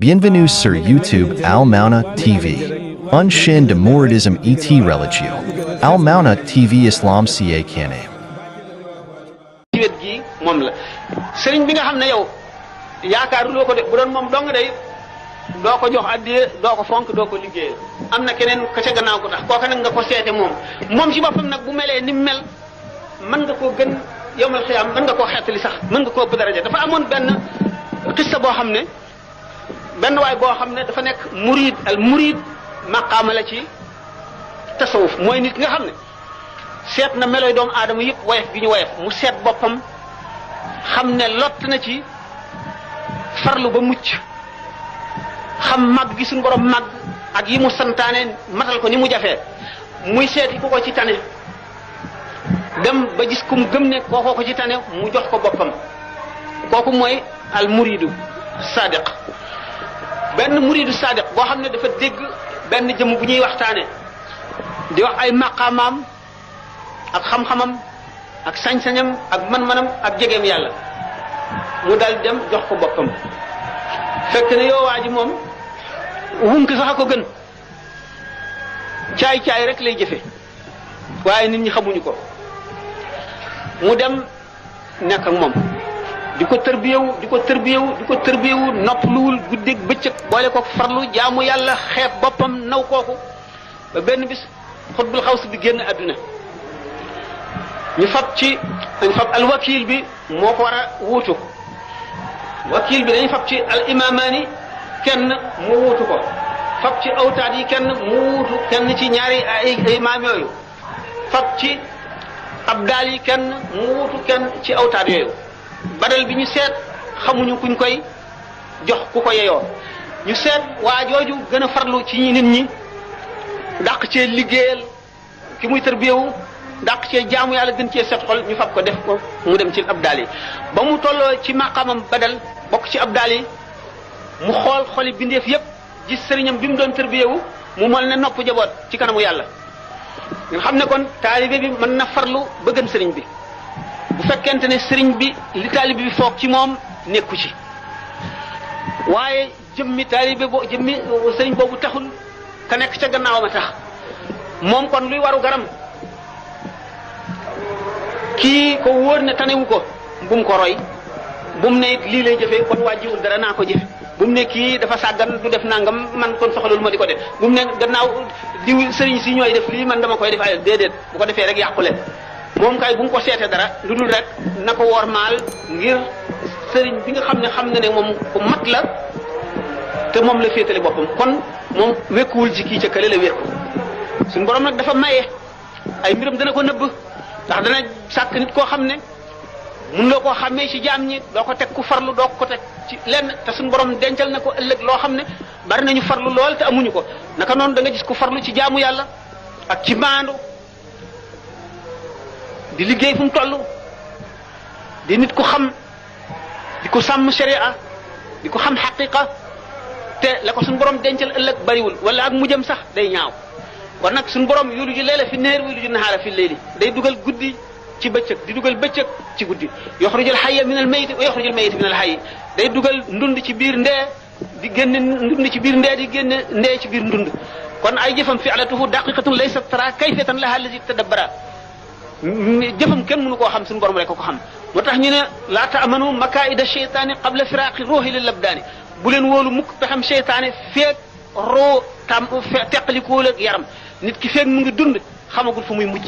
Bienvenue sur YouTube Al Mauna TV. Un chaîne de mouridisme et religieux. Al Mauna TV Islam ca Kane. ci wet gi moom la sëriñ bi nga xam ne yow yaakaaruloo ko de bu doon moom dong day doo ko jox addiya doo ko fonk doo ko liggéeyal am na keneen ka ca gannaaw ko tax kooka nag nga ko seete moom ci boppam nag bu melee ni mu mel mën nga koo gën yowmal xiyaam mën nga koo xeetali sax mën nga koo ëpp daraja dafa amoon benn xissa boo xam ne benn waay boo xam ne dafa nekk murid al murid maqaama la ci tasawuf mooy nit ki nga xam ne seet na meloy doomu aadama yëpp woyof gi ñu woyof mu seet boppam xam ne lott na ci farlu ba mucc xam màgg gi suñu borom màgg ak yi mu santaane matal ko ni mu jafee muy seeti ku ko ci tane dem ba gis ku mu gëm ne kookoo ko ci tane mu jox ko boppam kooku mooy al muridu sadiq benn muridu sadiq boo xam ne dafa dégg benn jëmm bu ñuy waxtaane di wax ay maqaamaam ak xam-xamam ak sañ-sañam ak man-manam ak jegeem yàlla mu dal dem jox ko boppam fekk ne yow waa ji moom wunk sax a ko gën caay-caay rek lay jëfe waaye nit ñi xamuñu ko mu dem nekk ak moom di ko tërbiyewu noppaluwul guddeeg bëccëg boole ko farlu jaamu yàlla xeeb boppam naw kooku ba benn bis xutbul xaws bi génn àdduna ñu fab alwakil bi moo ko war a wuutu wakil bi dañu fab ci al imamaani kenn mu wuutu ko fab ci awtaat yi kenn mu wuutu kenn ci ñaari ay imaam yooyu fab ci abdaal yi kenn mu wuutu kenn ci awtaat yooyu badal bi ñu seet xamuñu kuñ koy jox ku ko yeyoo ñu seet waa jooju gën a farlu ci nit ñi dàq cee liggéeyal ki muy tërbiyewu dàq cee jaamu yàlla gën cee set xol ñu fab ko def ko mu dem ci abdaal yi ba mu tolloo ci maqamam badal bokk ci abdaal yi mu xool xoli bindeef yépp gis sëriñam bi mu doon tërbiyewu mu mel ne nopp jaboot ci kanamu yàlla nga xam ne kon taalibe bi mën na farlu ba gën sëriñ bi bu fekkente ne sëriñ bi li taalibe bi foog ci moom nekku ci waaye jëmmi sëriñ boobu taxul ka nekk ca gannaawam a tax moom kon luy waru garam kii ko wóor ne tanewu ko bu mu ko roy bu mu ne lii lay jëfee kon wàjjiwul dara naa ko jëfe bu mu ne kii dafa sàggan du def nangam man kon soxalul ma di ko def bu mu ne gannaaw diw sëriñ si ñooy def lii man dama koy def ay déedéet bu ko defee rek yàqule moom kay bu mu ko seete dara lu dul rek na ko woor maal ngir sëriñ bi nga xam ne moom ku mat la te moom la féetale boppam kon moom wekkuwul ci kii ca kële la wekku suñu borom nag dafa maye ay mbiram dana ko nëbb ndax dana sàkk nit koo xam ne mun loo koo xàmmee ci jaam ñi doo ko teg ku farlu doo ko teg ci lenn te suñu borom dencal na ko ëllëg loo xam ne bari nañu farlu lool te amuñu ko naka noonu da nga gis ku farlu ci jaamu yàlla ak ci maandu di liggéey fu mu toll di nit ku xam di ko sàmm sharia di ko xam xaqiqa te la ko suñu borom dencal ëllëg bariwul wala ak mujjam sax day ñaaw kon nag suñu borom yuliju leela fi neer yuliju nahaara fi leyli day dugal guddi ci bëccëg di dugal bëccëg ci guddi yoxrujul hayya min al mayit wa yoxrujul mayit min al hayy day dugal ndund ci biir ndee di génne ndund ci biir ndee di génne ndee ci biir ndund kon ay jëfam fi alatuhu daqiqatun laysa tara kayfatan laha allazi tadabbara jëfam kenn mënu koo xam suñu borom rek ko xam moo tax ñu ne laa taamanu makaida cheytaani qabla firaqi ruuhi lil labdaani bu leen wóolu mukk pexam cheytaane feeg roo teqalikool ak yaram nit ki feeg mu ngi dund xamagul fu muy mujj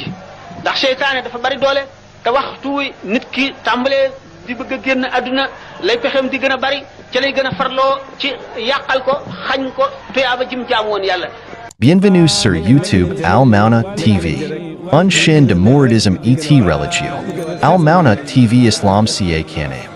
ndax seytaane dafa bari doole te waxtu nit ki tàmbalee di bëgg a génn àdduna lay pexem di gën a bari ca lay gën a farloo ci yàqal ko xañ ko tuyaaba jim jaam woon yàlla. Bienvenue sur YouTube Al Mauna TV. Un chaîne de mouridisme et religieux. Al Mauna TV Islam ca Kane.